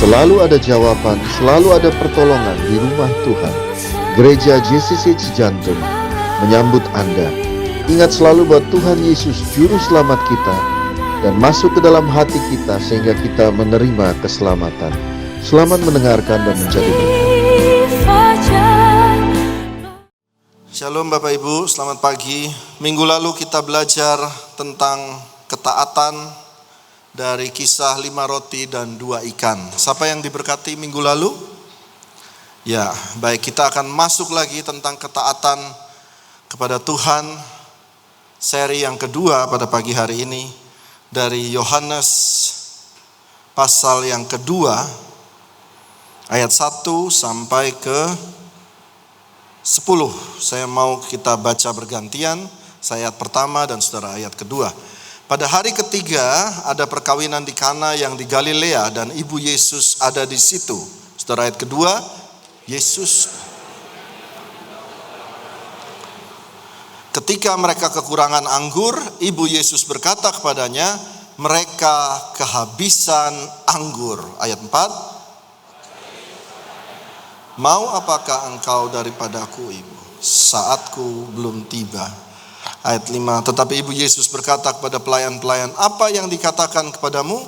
Selalu ada jawaban, selalu ada pertolongan di rumah Tuhan. Gereja JCC Cijantung menyambut Anda. Ingat selalu bahwa Tuhan Yesus Juru Selamat kita dan masuk ke dalam hati kita sehingga kita menerima keselamatan. Selamat mendengarkan dan menjadi berkat. Shalom Bapak Ibu, selamat pagi. Minggu lalu kita belajar tentang ketaatan dari kisah 5 roti dan 2 ikan. Siapa yang diberkati minggu lalu? Ya, baik, kita akan masuk lagi tentang ketaatan kepada Tuhan. Seri yang kedua pada pagi hari ini dari Yohanes pasal yang kedua ayat 1 sampai ke 10. Saya mau kita baca bergantian, saya ayat pertama dan saudara ayat kedua. Pada hari ketiga ada perkawinan di Kana yang di Galilea dan ibu Yesus ada di situ. Saudara ayat kedua, ketika mereka kekurangan anggur, ibu Yesus berkata kepadanya, mereka kehabisan anggur. Ayat 4, mau apakah engkau daripadaku ibu? Saatku belum tiba. Ayat 5, tetapi ibu Yesus berkata kepada pelayan-pelayan, apa yang dikatakan kepadamu,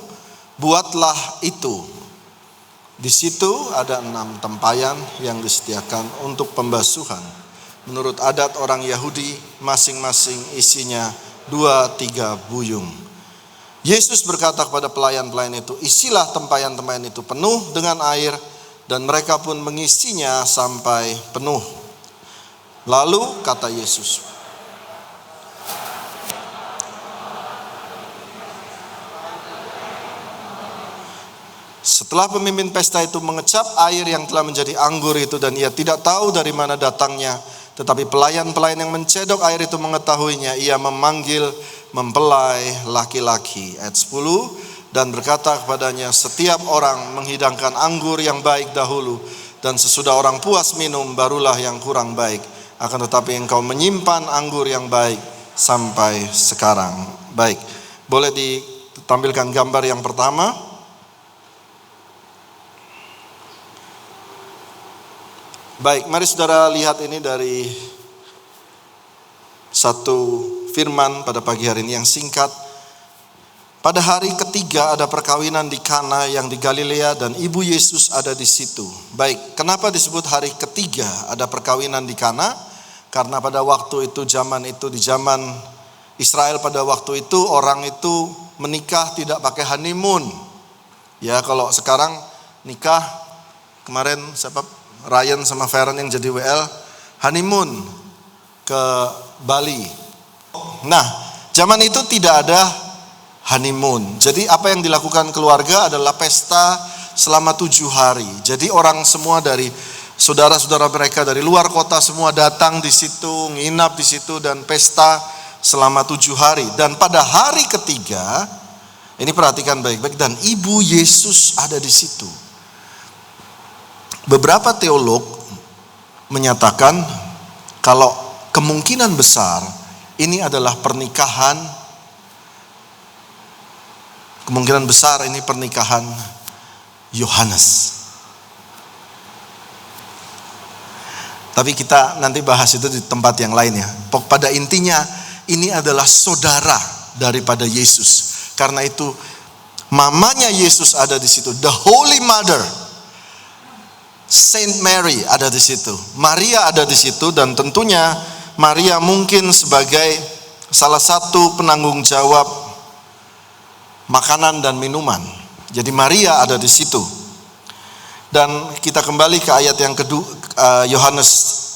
buatlah itu. Di situ ada 6 tempayan yang disediakan untuk pembasuhan. Menurut adat orang Yahudi, masing-masing isinya 2-3 buyung. Yesus berkata kepada pelayan-pelayan itu, isilah tempayan-tempayan itu penuh dengan air, dan mereka pun mengisinya sampai penuh. Lalu kata Yesus, setelah pemimpin pesta itu mengecap air yang telah menjadi anggur itu dan ia tidak tahu dari mana datangnya, tetapi pelayan-pelayan yang mencedok air itu mengetahuinya, ia memanggil mempelai laki-laki. Ayat 10, dan berkata kepadanya, setiap orang menghidangkan anggur yang baik dahulu, dan sesudah orang puas minum barulah yang kurang baik. Akan tetapi engkau menyimpan anggur yang baik sampai sekarang. Baik, boleh ditampilkan gambar yang pertama. Baik, mari saudara lihat ini dari satu firman pada pagi hari ini yang singkat. Pada hari ketiga ada perkawinan di Kana yang di Galilea dan ibu Yesus ada di situ. Baik, kenapa disebut hari ketiga ada perkawinan di Kana? Karena pada waktu itu, di zaman Israel pada waktu itu, orang itu menikah tidak pakai honeymoon. Ya, kalau sekarang nikah, kemarin Ryan sama Feren yang jadi WL honeymoon ke Bali. Nah, zaman itu tidak ada honeymoon. Jadi apa yang dilakukan keluarga adalah pesta selama 7 hari. Jadi orang semua dari saudara-saudara mereka dari luar kota semua datang di situ, nginap di situ dan pesta selama 7 hari. Dan pada hari ketiga, ini perhatikan baik-baik, dan ibu Yesus ada di situ. Beberapa teolog menyatakan kalau kemungkinan besar ini adalah pernikahan Yohanes. Tapi kita nanti bahas itu di tempat yang lain ya. Pada intinya ini adalah saudara daripada Yesus. Karena itu mamanya Yesus ada di situ, the Holy Mother Saint Mary ada di situ, Maria ada di situ, dan tentunya Maria mungkin sebagai salah satu penanggung jawab makanan dan minuman. Jadi Maria ada di situ. Dan kita kembali ke ayat yang kedua, Yohanes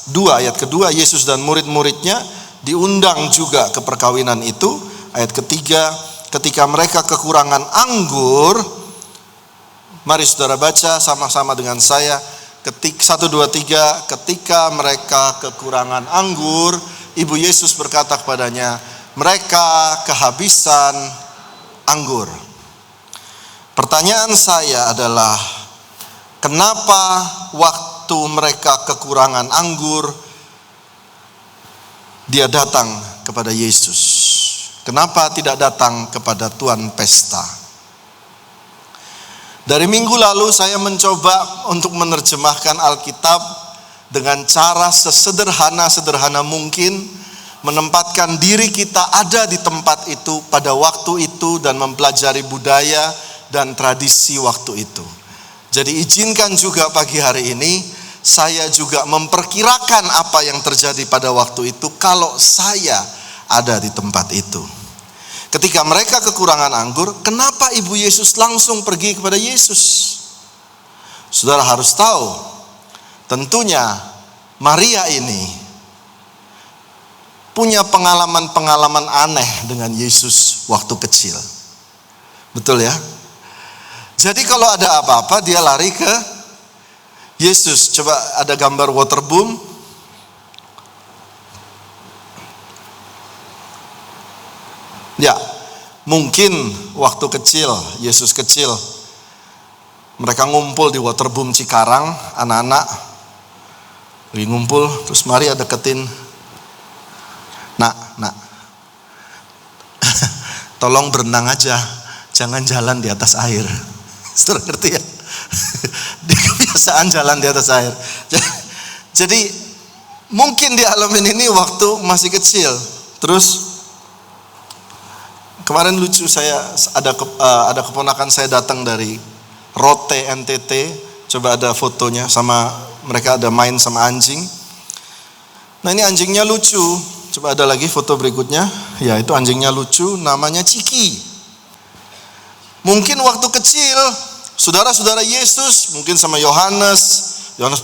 2 ayat kedua, Yesus dan murid-muridnya diundang juga ke perkawinan itu. Ayat ketiga, ketika mereka kekurangan anggur, mari saudara baca sama-sama dengan saya. 1, 2, 3, ketika mereka kekurangan anggur, ibu Yesus berkata kepadanya, mereka kehabisan anggur. Pertanyaan saya adalah, kenapa waktu mereka kekurangan anggur, dia datang kepada Yesus? Kenapa tidak datang kepada tuan pesta? Dari minggu lalu saya mencoba untuk menerjemahkan Alkitab dengan cara sesederhana mungkin, menempatkan diri kita ada di tempat itu pada waktu itu dan mempelajari budaya dan tradisi waktu itu. Jadi izinkan juga pagi hari ini saya juga memperkirakan apa yang terjadi pada waktu itu kalau saya ada di tempat itu. Ketika mereka kekurangan anggur, kenapa Ibu Yesus langsung pergi kepada Yesus? Saudara harus tahu, tentunya Maria ini punya pengalaman-pengalaman aneh dengan Yesus waktu kecil. Betul ya? Jadi kalau ada apa-apa dia lari ke Yesus. Coba ada gambar waterboom. Ya, mungkin waktu kecil, Yesus kecil, mereka ngumpul di waterboom Cikarang, anak-anak lagi ngumpul, terus Maria deketin, nak, tolong berenang aja, jangan jalan di atas air. Saudara ngerti ya? Dia kebiasaan jalan di atas air. Jadi mungkin dia alamin ini waktu masih kecil. Terus kemarin lucu, saya ada keponakan saya datang dari Rote NTT. Coba ada fotonya, sama mereka ada main sama anjing. Nah ini anjingnya lucu. Coba ada lagi foto berikutnya. Ya itu anjingnya lucu, namanya Ciki. Mungkin waktu kecil saudara-saudara Yesus mungkin sama Yohanes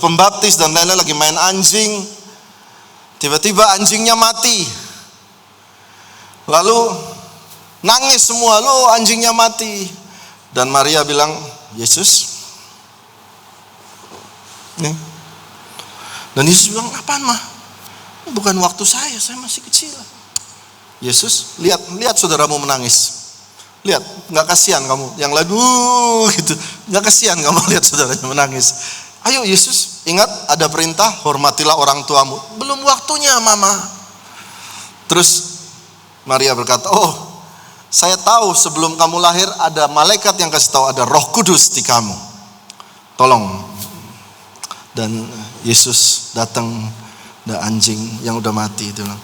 Pembaptis dan lain-lain lagi main anjing. Tiba-tiba anjingnya mati. Lalu nangis semua, loh anjingnya mati. Dan Maria bilang, Yesus. Nih. Dan Yesus bilang, apaan mah? Bukan waktu saya masih kecil. Yesus, lihat saudaramu menangis. Lihat, nggak kasihan kamu. Yang lagu gitu, nggak kasihan kamu lihat saudaranya menangis. Ayo Yesus, ingat ada perintah, hormatilah orang tuamu. Belum waktunya mama. Terus Maria berkata, oh saya tahu sebelum kamu lahir ada malaikat yang kasih tahu ada Roh Kudus di kamu. Tolong. Dan Yesus datang, ada anjing yang udah mati itu bilang,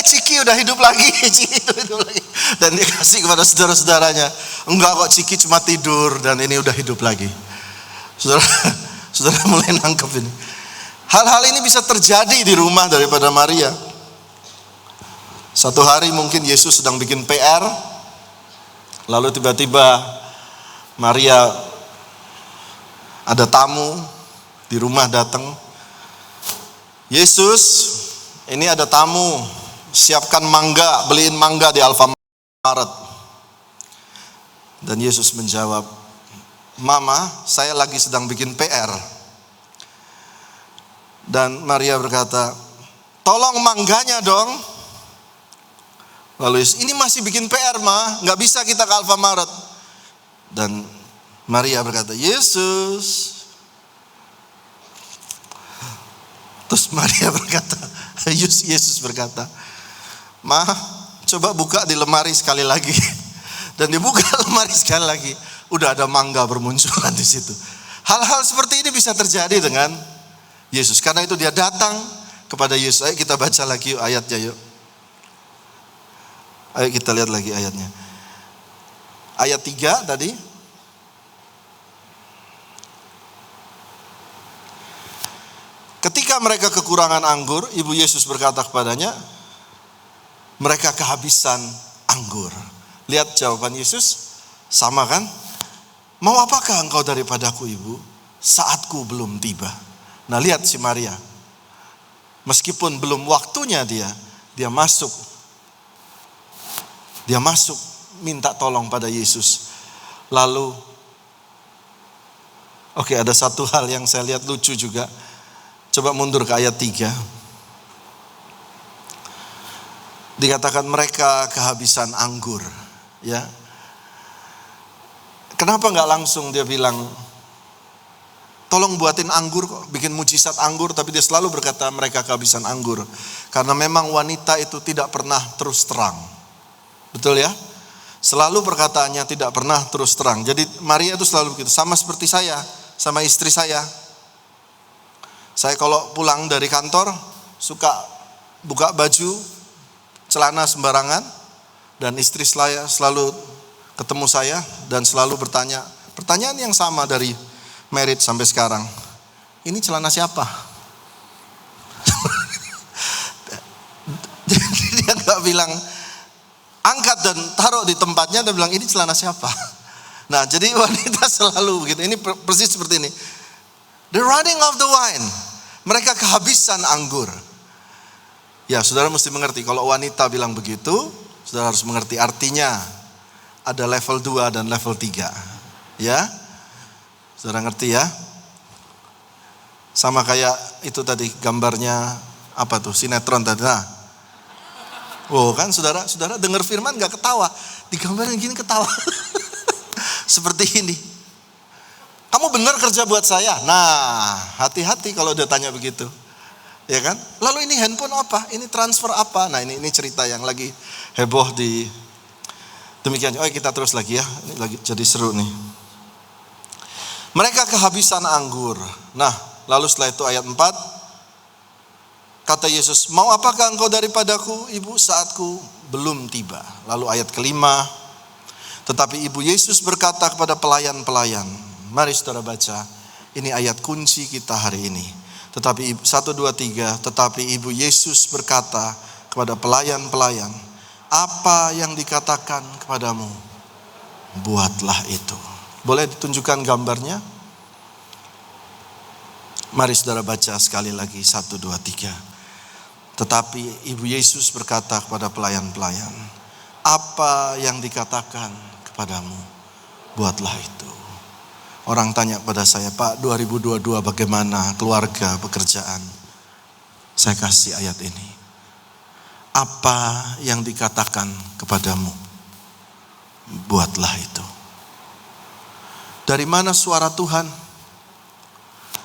Ciki udah hidup lagi, Ciki udah hidup lagi. Dan dia kasih kepada saudara-saudaranya, enggak kok, Ciki cuma tidur dan ini udah hidup lagi. Saudara mulai nangkep ini. Hal-hal ini bisa terjadi di rumah daripada Maria. Satu hari mungkin Yesus sedang bikin PR, lalu tiba-tiba Maria ada tamu di rumah datang. Yesus, ini ada tamu, siapkan mangga, beliin mangga di Alfamart. Dan Yesus menjawab, Mama, saya lagi sedang bikin PR. Dan Maria berkata, tolong mangganya dong. Lalu Yesus, ini masih bikin PR Ma, gak bisa kita ke Alfamart. Dan Maria berkata, Yesus. Terus Maria berkata, Yesus berkata, Ma, coba buka di lemari sekali lagi. Dan dibuka lemari sekali lagi, udah ada mangga bermunculan di situ. Hal-hal seperti ini bisa terjadi dengan Yesus. Karena itu dia datang kepada Yesus. Ayo kita baca lagi yuk ayatnya yuk. Ayo kita lihat lagi ayatnya. Ayat 3 tadi. Ketika mereka kekurangan anggur, Ibu Yesus berkata kepadanya, mereka kehabisan anggur. Lihat jawaban Yesus, sama kan? Mau apakah engkau daripadaku Ibu? Saatku belum tiba. Nah lihat si Maria. Meskipun belum waktunya dia masuk. Dia masuk minta tolong pada Yesus. Lalu, oke, ada satu hal yang saya lihat lucu juga. Coba mundur ke ayat 3. Dikatakan mereka kehabisan anggur. Ya. Kenapa nggak langsung dia bilang, tolong buatin anggur kok, bikin mujizat anggur. Tapi dia selalu berkata mereka kehabisan anggur. Karena memang wanita itu tidak pernah terus terang. Betul ya? Selalu perkataannya tidak pernah terus terang. Jadi Maria itu selalu begitu. Sama seperti saya, sama istri saya. Saya kalau pulang dari kantor suka buka baju, celana sembarangan. Dan istri saya selalu ketemu saya dan selalu bertanya, pertanyaan yang sama dari married sampai sekarang. Ini celana siapa? Jadi dia gak bilang, angkat dan taruh di tempatnya, dia bilang ini celana siapa? Nah, jadi wanita selalu begitu. Ini persis seperti ini. The running of the wine. Mereka kehabisan anggur. Ya, saudara mesti mengerti. Kalau wanita bilang begitu, saudara harus mengerti artinya. Ada level 2 dan level 3. Ya, saudara ngerti ya? Sama kayak itu tadi gambarnya, apa tuh, sinetron tadi. Nah, oh kan saudara dengar firman gak ketawa, digambarin gini ketawa. Seperti ini. Kamu benar kerja buat saya. Nah, hati-hati kalau dia tanya begitu. Ya kan? Lalu ini handphone apa? Ini transfer apa? Nah, ini cerita yang lagi heboh di demikian. Oh, kita terus lagi ya. Ini lagi jadi seru nih. Mereka kehabisan anggur. Nah, lalu setelah itu ayat 4, kata Yesus, mau apakah engkau daripadaku, ibu, saatku belum tiba. Lalu ayat kelima, tetapi ibu Yesus berkata kepada pelayan-pelayan. Mari saudara baca, ini ayat kunci kita hari ini. Tetapi 1, 2, 3, tetapi ibu Yesus berkata kepada pelayan-pelayan, apa yang dikatakan kepadamu, buatlah itu. Boleh ditunjukkan gambarnya? Mari saudara baca sekali lagi, 1, 2, 3. Tetapi ibu Yesus berkata kepada pelayan-pelayan, apa yang dikatakan kepadamu, buatlah itu. Orang tanya kepada saya, Pak, 2022 bagaimana keluarga, pekerjaan? Saya kasih ayat ini. Apa yang dikatakan kepadamu, buatlah itu. Dari mana suara Tuhan?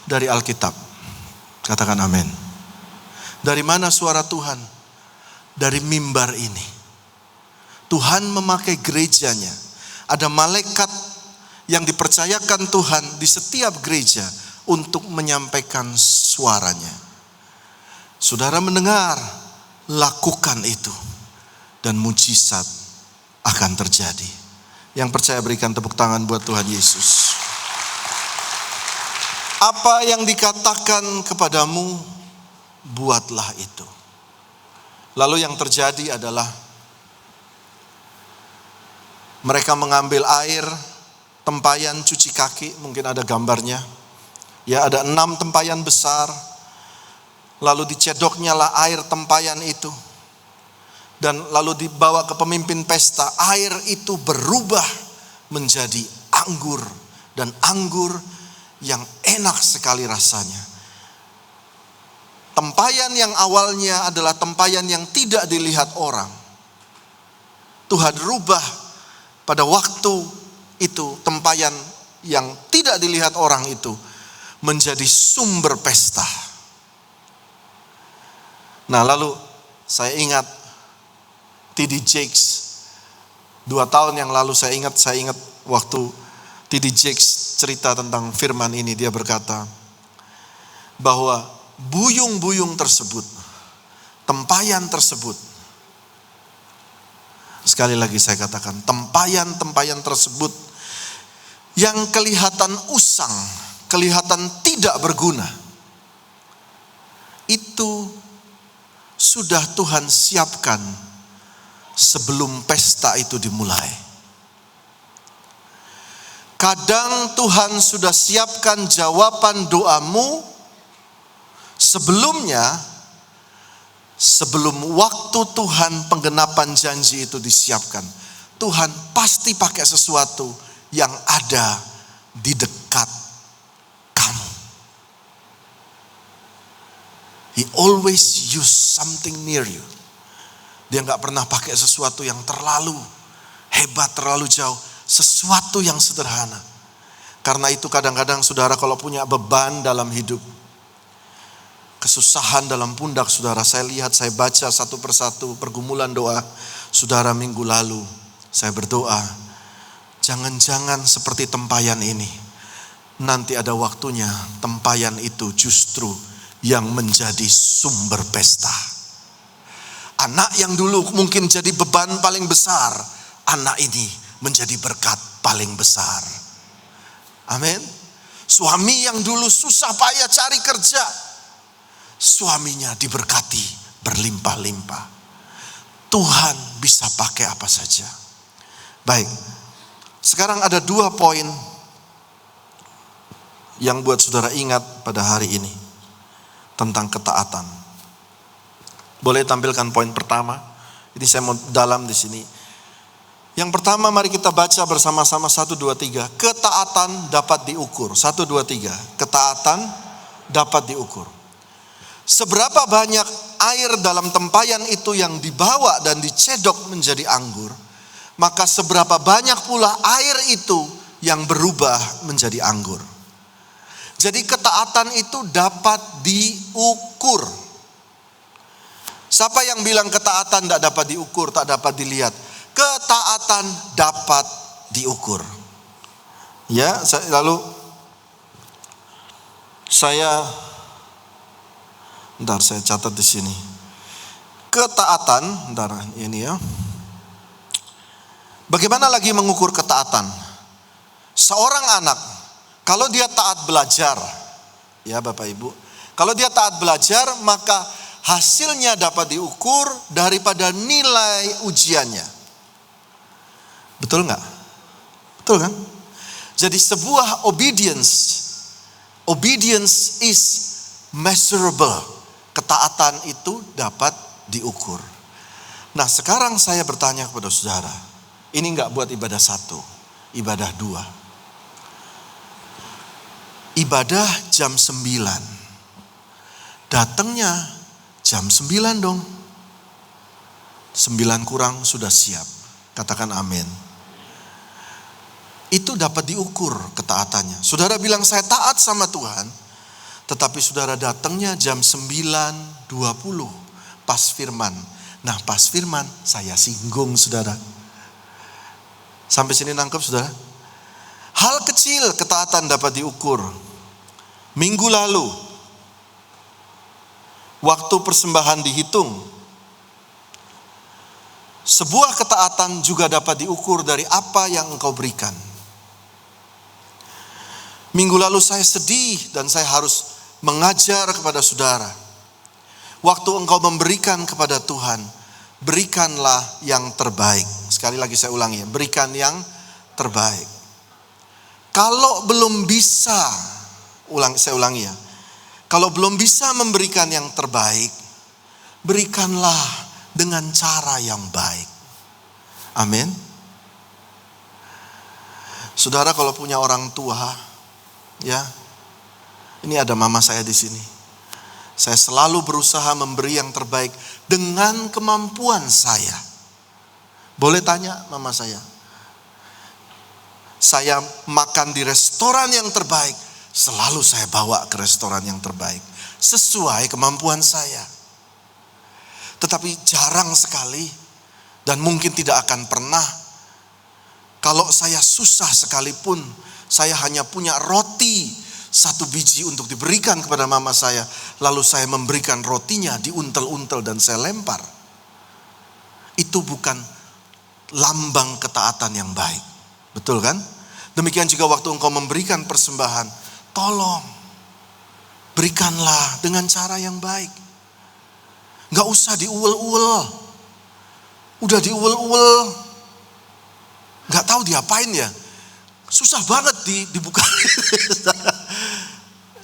Dari Alkitab. Katakan amin. Dari mana suara Tuhan? Dari mimbar ini. Tuhan memakai gerejanya. Ada malaikat yang dipercayakan Tuhan di setiap gereja untuk menyampaikan suaranya. Saudara mendengar, lakukan itu dan mujizat akan terjadi. Yang percaya berikan tepuk tangan buat Tuhan Yesus. Apa yang dikatakan kepadamu, buatlah itu. Lalu yang terjadi adalah mereka mengambil air, tempayan cuci kaki, mungkin ada gambarnya. Ya, ada 6 tempayan besar. Lalu dicedoknya lah air tempayan itu. Dan lalu dibawa ke pemimpin pesta. Air itu berubah menjadi anggur. Dan anggur yang enak sekali rasanya. Tempayan yang awalnya adalah tempayan yang tidak dilihat orang. Tuhan rubah pada waktu itu tempayan yang tidak dilihat orang itu menjadi sumber pesta. Nah, lalu saya ingat T.D. Jakes 2 tahun yang lalu saya ingat waktu T.D. Jakes cerita tentang firman ini. Dia berkata bahwa buyung-buyung tersebut, tempayan tersebut, sekali lagi saya katakan, tempayan-tempayan tersebut yang kelihatan usang, kelihatan tidak berguna, itu sudah Tuhan siapkan sebelum pesta itu dimulai. Kadang Tuhan sudah siapkan jawaban doamu sebelumnya, sebelum waktu Tuhan penggenapan janji itu disiapkan. Tuhan pasti pakai sesuatu yang ada di dekat kamu. He always use something near you. Dia gak pernah pakai sesuatu yang terlalu hebat, terlalu jauh. Sesuatu yang sederhana. Karena itu kadang-kadang saudara kalau punya beban dalam hidup, kesusahan dalam pundak saudara, saya lihat, saya baca satu persatu pergumulan doa saudara minggu lalu. Saya berdoa, jangan-jangan seperti tempayan ini, nanti ada waktunya tempayan itu justru yang menjadi sumber pesta. Anak yang dulu mungkin jadi beban paling besar, anak ini menjadi berkat paling besar. Amin. Suami yang dulu susah payah cari kerja, suaminya diberkati berlimpah-limpah. Tuhan bisa pakai apa saja. Baik, sekarang ada 2 poin yang buat saudara ingat pada hari ini tentang ketaatan. Boleh tampilkan poin pertama? Ini saya mau dalam di sini. Yang pertama, mari kita baca bersama-sama 1, 2, 3. Ketaatan dapat diukur. 1, 2, 3. Ketaatan dapat diukur. Seberapa banyak air dalam tempayan itu yang dibawa dan dicedok menjadi anggur, maka seberapa banyak pula air itu yang berubah menjadi anggur. Jadi ketaatan itu dapat diukur. Siapa yang bilang ketaatan tidak dapat diukur, tak dapat dilihat? Ketaatan dapat diukur. Ya, lalu saya catat di sini. Ketaatan, ini ya. Bagaimana lagi mengukur ketaatan? Seorang anak, kalau dia taat belajar, ya Bapak Ibu, kalau dia taat belajar, maka hasilnya dapat diukur daripada nilai ujiannya. Betul nggak? Betul kan? Jadi sebuah obedience is measurable. Ketaatan itu dapat diukur. Nah, sekarang saya bertanya kepada saudara, ini nggak buat ibadah 1, ibadah 2. Ibadah jam 9. Datangnya jam 9 dong. 9 kurang sudah siap. Katakan amin. Itu dapat diukur ketaatannya. Saudara bilang saya taat sama Tuhan, tetapi saudara datangnya jam 9.20 pas firman. Nah, pas firman saya singgung saudara. Sampai sini nangkep saudara? Hal kecil ketaatan dapat diukur. Minggu lalu, waktu persembahan dihitung, sebuah ketaatan juga dapat diukur dari apa yang engkau berikan. Minggu lalu saya sedih dan saya harus mengajar kepada saudara. Waktu engkau memberikan kepada Tuhan, berikanlah yang terbaik. Sekali lagi saya ulangi, berikan yang terbaik. Kalau belum bisa, saya ulangi ya. Kalau belum bisa memberikan yang terbaik, berikanlah dengan cara yang baik. Amin. Saudara kalau punya orang tua, ya, ini ada mama saya di sini. Saya selalu berusaha memberi yang terbaik dengan kemampuan saya. Boleh tanya mama saya. Saya makan di restoran yang terbaik, selalu saya bawa ke restoran yang terbaik sesuai kemampuan saya. Tetapi jarang sekali dan mungkin tidak akan pernah, kalau saya susah sekalipun, saya hanya punya roti 1 biji untuk diberikan kepada mama saya, lalu saya memberikan rotinya diuntel-untel dan saya lempar. Itu bukan lambang ketaatan yang baik. Betul kan? Demikian juga waktu engkau memberikan persembahan, tolong berikanlah dengan cara yang baik. Gak usah diuel-uel. Udah diuel-uel, gak tahu diapain ya. Susah banget dibuka.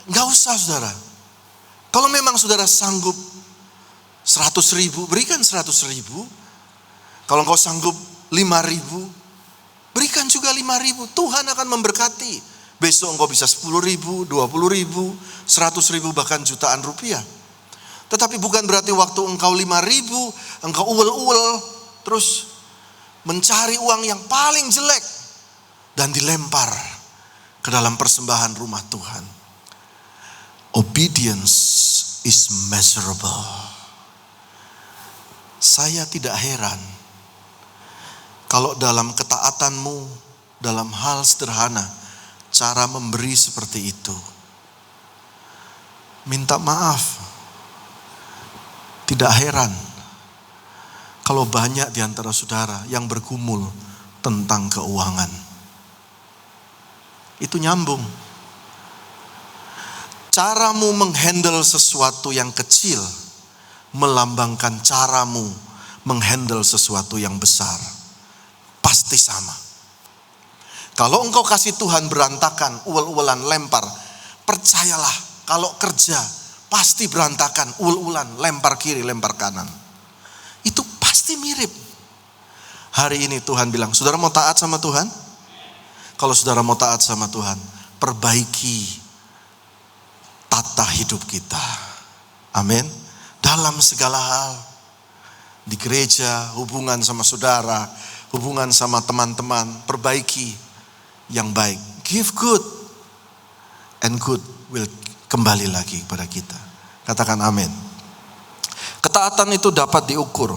Gak usah saudara. Kalau memang saudara sanggup 100.000, berikan 100.000. Kalau engkau sanggup 5.000, berikan juga 5.000. Tuhan akan memberkati. Besok engkau bisa 10.000, 20.000, 100.000, bahkan jutaan rupiah. Tetapi bukan berarti waktu engkau 5.000, engkau uel-uel, terus mencari uang yang paling jelek dan dilempar ke dalam persembahan rumah Tuhan. Obedience is measurable. Saya tidak heran kalau dalam ketaatanmu, dalam hal sederhana, cara memberi seperti itu, minta maaf. Tidak heran kalau banyak di antara saudara yang bergumul tentang keuangan. Itu nyambung. Caramu menghandle sesuatu yang kecil melambangkan caramu menghandle sesuatu yang besar. Pasti sama. Kalau engkau kasih Tuhan berantakan, uel-uelan, lempar, percayalah kalau kerja pasti berantakan, uel-uelan, lempar kiri, lempar kanan. Itu pasti mirip. Hari ini Tuhan bilang, saudara mau taat sama Tuhan? Kalau saudara mau taat sama Tuhan, perbaiki tata hidup kita. Amin. Dalam segala hal. Di gereja, hubungan sama saudara, hubungan sama teman-teman, perbaiki yang baik. Give good, and good will kembali lagi kepada kita. Katakan amin. Ketaatan itu dapat diukur.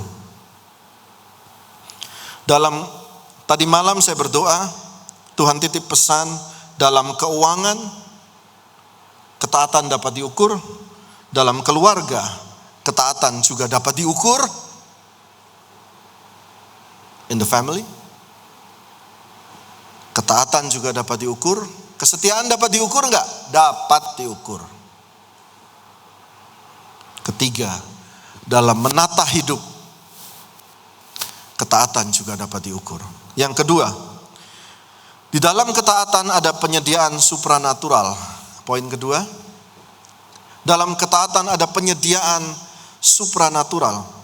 Tadi malam saya berdoa, Tuhan titip pesan dalam keuangan, ketaatan dapat diukur. Dalam keluarga, ketaatan juga dapat diukur. In the family, ketaatan juga dapat diukur. Kesetiaan dapat diukur enggak? Dapat diukur. Ketiga, dalam menata hidup, ketaatan juga dapat diukur. Yang kedua, di dalam ketaatan ada penyediaan supranatural. Poin kedua, dalam ketaatan ada penyediaan supranatural.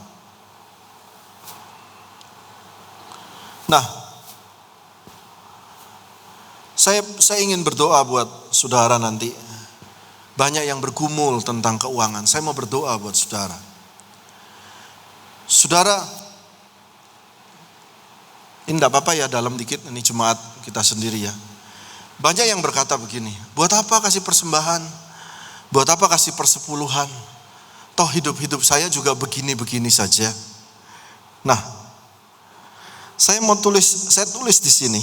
Nah, saya ingin berdoa buat saudara nanti. Banyak yang bergumul tentang keuangan. Saya mau berdoa buat saudara. Saudara, ini enggak apa-apa ya dalam dikit, ini jemaat kita sendiri ya. Banyak yang berkata begini, buat apa kasih persembahan? Buat apa kasih persepuluhan? Toh hidup-hidup saya juga begini-begini saja. Nah, saya tulis di sini.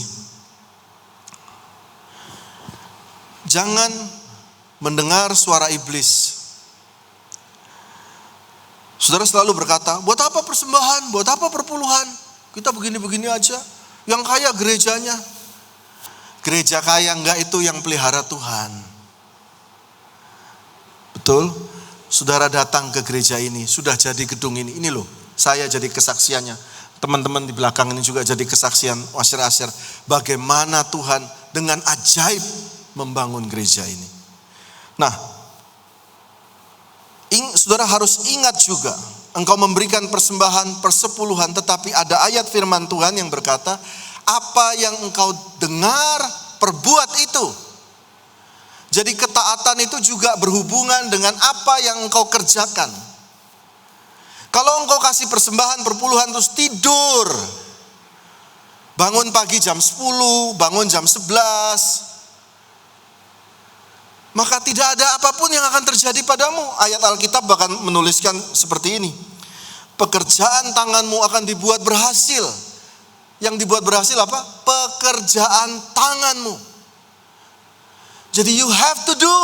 Jangan mendengar suara iblis. Saudara selalu berkata, buat apa persembahan? Buat apa perpuluhan? Kita begini-begini aja. Yang kaya gerejanya. Gereja kaya enggak itu yang pelihara Tuhan. Betul? Saudara datang ke gereja ini, sudah jadi gedung ini. Ini loh, saya jadi kesaksiannya. Teman-teman di belakang ini juga jadi kesaksian asyir-asyir. Bagaimana Tuhan dengan ajaib membangun gereja ini. Nah, saudara harus ingat juga, engkau memberikan persembahan, persepuluhan, tetapi ada ayat firman Tuhan yang berkata, apa yang engkau dengar, perbuat itu. Jadi ketaatan itu juga berhubungan dengan apa yang engkau kerjakan. Kalau engkau kasih persembahan, perpuluhan terus tidur, bangun pagi jam 10, bangun jam 11, maka tidak ada apapun yang akan terjadi padamu. Ayat Alkitab bahkan menuliskan seperti ini. Pekerjaan tanganmu akan dibuat berhasil. Yang dibuat berhasil apa? Pekerjaan tanganmu. Jadi you have to do.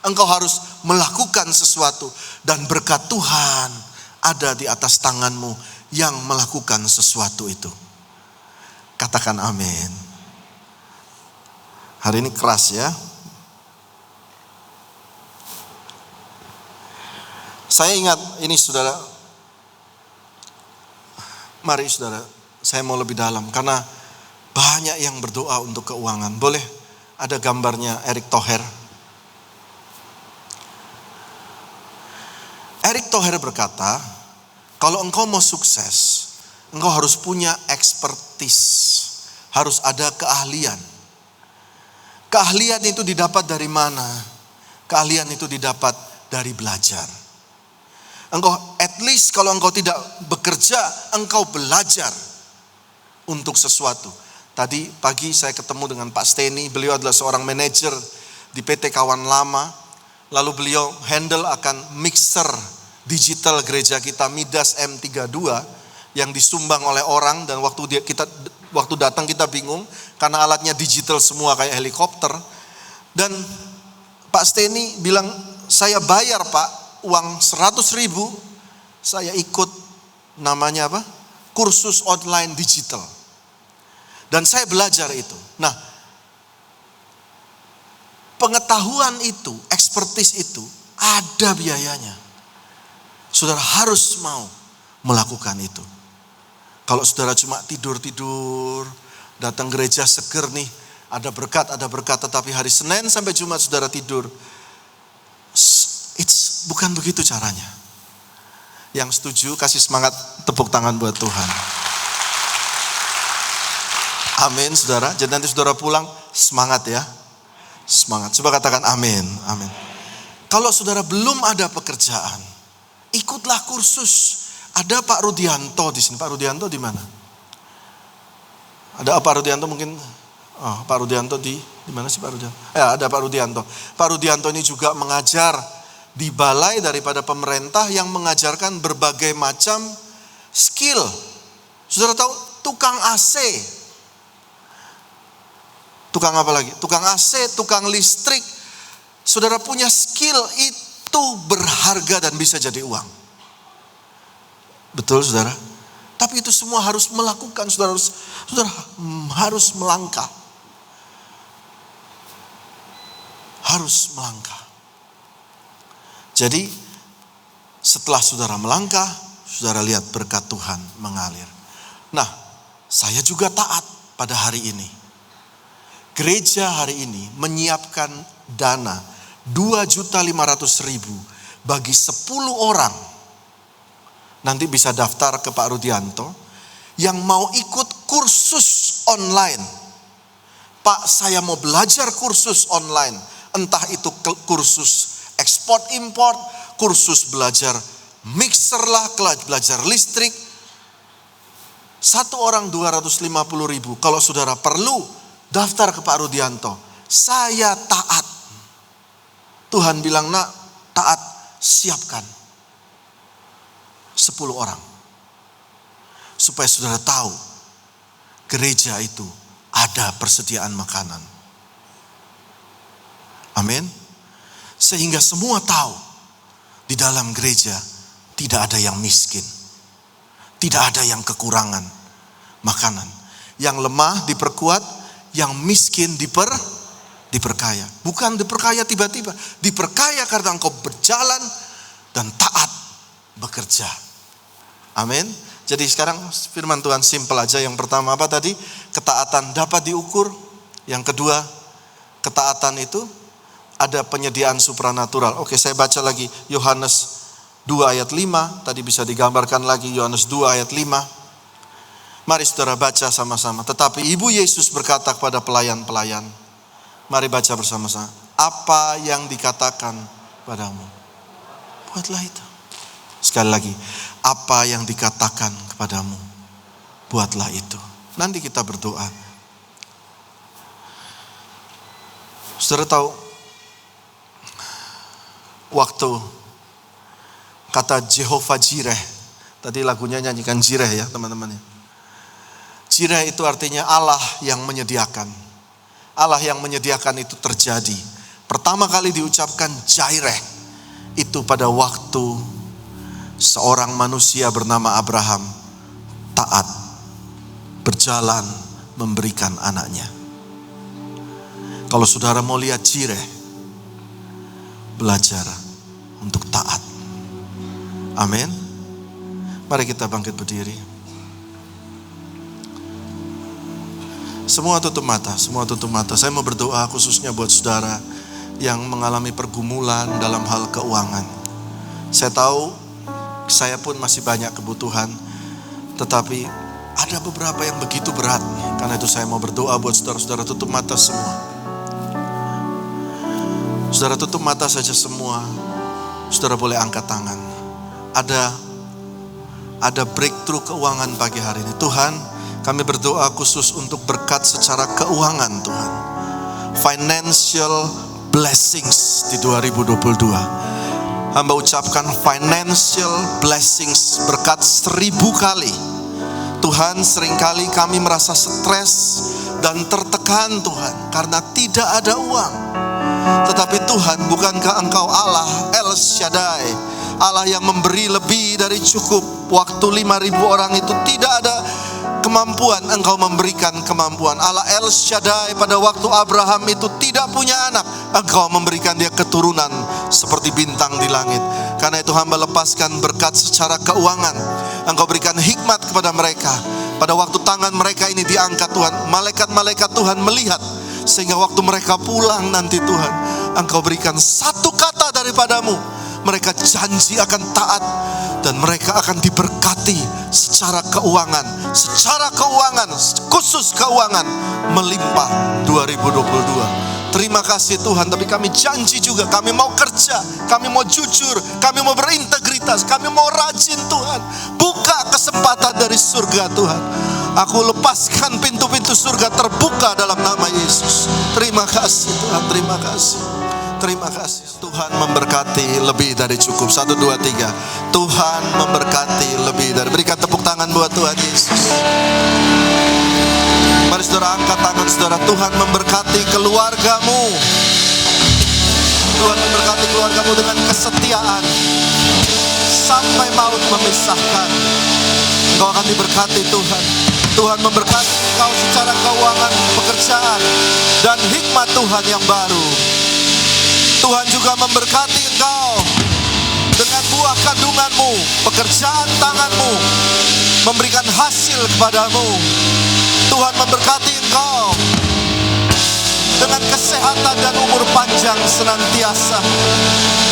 Engkau harus melakukan sesuatu. Dan berkat Tuhan ada di atas tanganmu yang melakukan sesuatu itu. Katakan amin. Hari ini keras ya. Saya ingat ini saudara. Mari saudara, saya mau lebih dalam. Karena banyak yang berdoa untuk keuangan. Boleh ada gambarnya Eric Thohir. Eric Thohir berkata, kalau engkau mau sukses, engkau harus punya expertise. Harus ada keahlian. Keahlian itu didapat dari mana? Keahlian itu didapat dari belajar. Engkau at least kalau engkau tidak bekerja, engkau belajar untuk sesuatu. Tadi pagi saya ketemu dengan Pak Steny, beliau adalah seorang manajer di PT Kawan Lama. Lalu beliau handle akan mixer digital gereja kita Midas M32 yang disumbang oleh orang, dan waktu datang kita bingung karena alatnya digital semua kayak helikopter. Dan Pak Steny bilang, saya bayar Pak uang 100.000, saya ikut namanya apa? Kursus online digital. Dan saya belajar itu. Nah, pengetahuan itu, expertise itu ada biayanya. Saudara harus mau melakukan itu. Kalau saudara cuma tidur-tidur, datang gereja seger nih, ada berkat, tetapi hari Senin sampai Jumat saudara tidur. Bukan begitu caranya. Yang setuju kasih semangat, tepuk tangan buat Tuhan. Amin saudara. Jadi nanti saudara pulang semangat ya. Semangat. Coba katakan amin. Amin. Kalau saudara belum ada pekerjaan, ikutlah kursus. Ada Pak Rudianto di sini. Pak Rudianto di mana? Ada Pak Rudianto mungkin? Pak Rudianto di mana sih Pak Rudianto? Ya, ada Pak Rudianto. Pak Rudianto ini juga mengajar di balai daripada pemerintah yang mengajarkan berbagai macam skill. Saudara tahu tukang AC. Tukang apa lagi? Tukang AC, tukang listrik. Saudara punya skill itu berharga dan bisa jadi uang. Betul saudara? Tapi itu semua harus melakukan, saudara harus melangkah. Harus melangkah. Jadi setelah saudara melangkah, saudara lihat berkat Tuhan mengalir. Nah, saya juga taat pada hari ini. Gereja hari ini menyiapkan dana 2.500.000 bagi 10 orang. Nanti bisa daftar ke Pak Rudianto yang mau ikut kursus online. Pak, saya mau belajar kursus online. Entah itu kursus ekspor import, kursus belajar mixer lah, belajar listrik. Satu orang 250.000. Kalau saudara perlu, daftar ke Pak Rudianto. Saya taat. Tuhan bilang, nak, taat, siapkan 10 orang. Supaya saudara tahu, gereja itu ada persediaan makanan. Amin. Sehingga semua tahu, di dalam gereja tidak ada yang miskin. Tidak ada yang kekurangan makanan. Yang lemah diperkuat, yang miskin diperkaya. Bukan diperkaya tiba-tiba, diperkaya karena engkau berjalan dan taat bekerja. Amin. Jadi sekarang firman Tuhan simpel aja. Yang pertama apa tadi? Ketaatan dapat diukur. Yang kedua, ketaatan itu ada penyediaan supranatural. Oke, saya baca lagi Yohanes 2 ayat 5. Tadi bisa digambarkan lagi Yohanes 2 ayat 5. Mari saudara baca sama-sama. Tetapi Ibu Yesus berkata kepada pelayan-pelayan. Mari baca bersama-sama. Apa yang dikatakan padamu, buatlah itu. Sekali lagi, apa yang dikatakan kepadamu, buatlah itu. Nanti kita berdoa. Saudara tahu, waktu kata Jehovah Jireh, tadi lagunya nyanyikan Jireh ya teman-teman. Jireh itu artinya Allah yang menyediakan. Allah yang menyediakan itu terjadi. Pertama kali diucapkan Jireh itu pada waktu seorang manusia bernama Abraham taat, berjalan memberikan anaknya. Kalau saudara mau lihat Jireh, belajar untuk taat. Amin. Mari kita bangkit berdiri. Semua tutup mata, semua tutup mata. Saya mau berdoa khususnya buat saudara yang mengalami pergumulan dalam hal keuangan. Saya tahu saya pun masih banyak kebutuhan, tetapi ada beberapa yang begitu berat. Karena itu saya mau berdoa buat saudara-saudara. Tutup mata semua. Saudara tutup mata saja semua. Saudara boleh angkat tangan. Ada breakthrough keuangan pagi hari ini. Tuhan, kami berdoa khusus untuk berkat secara keuangan Tuhan. Financial blessings di 2022. Hamba ucapkan financial blessings, berkat 1000 kali Tuhan, seringkali kami merasa stres dan tertekan Tuhan, karena tidak ada uang. Tetapi Tuhan, bukankah Engkau Allah El Shaddai, Allah yang memberi lebih dari cukup? Waktu 5.000 orang itu tidak ada kemampuan, Engkau memberikan kemampuan. Allah El Shaddai, pada waktu Abraham itu tidak punya anak, Engkau memberikan dia keturunan seperti bintang di langit. Karena itu hamba lepaskan berkat secara keuangan. Engkau berikan hikmat kepada mereka. Pada waktu tangan mereka ini diangkat Tuhan, malaikat-malaikat Tuhan melihat, sehingga waktu mereka pulang nanti Tuhan, Engkau berikan satu kata daripadamu. Mereka janji akan taat, dan mereka akan diberkati secara keuangan. Secara keuangan, khusus keuangan, melimpah 2022. Terima kasih Tuhan, tapi kami janji juga, kami mau kerja, kami mau jujur, kami mau berintegritas, kami mau rajin Tuhan. Buka kesempatan dari surga Tuhan. Aku lepaskan pintu-pintu surga terbuka dalam nama Yesus. Terima kasih Tuhan, terima kasih. Terima kasih. Tuhan memberkati lebih dari cukup. 1, 2, 3. Tuhan memberkati lebih dari. Berikan tepuk tangan buat Tuhan Yesus. Mari saudara, angkat tangan saudara. Tuhan memberkati keluargamu. Tuhan memberkati keluargamu dengan kesetiaan sampai maut memisahkan. Engkau akan diberkati Tuhan. Tuhan memberkati engkau secara keuangan, pekerjaan, dan hikmat Tuhan yang baru. Tuhan juga memberkati engkau dengan buah kandunganmu, pekerjaan tanganmu memberikan hasil kepadamu. Tuhan memberkati engkau dengan kesehatan dan umur panjang senantiasa.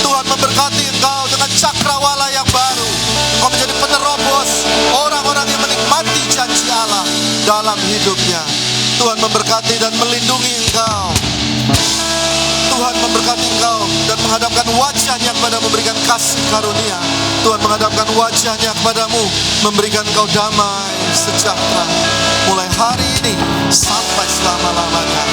Tuhan memberkati engkau dengan cakrawala yang baru. Engkau menjadi penerobos orang-orang yang menikmati janji Allah dalam hidupnya. Tuhan memberkati dan melindungi engkau. Tuhan memberkati engkau dan menghadapkan wajahnya kepadamu, memberikan kasih karunia. Tuhan menghadapkan wajahnya kepadamu, memberikan engkau damai sejahtera mulai hari ini sampai selama-lamanya.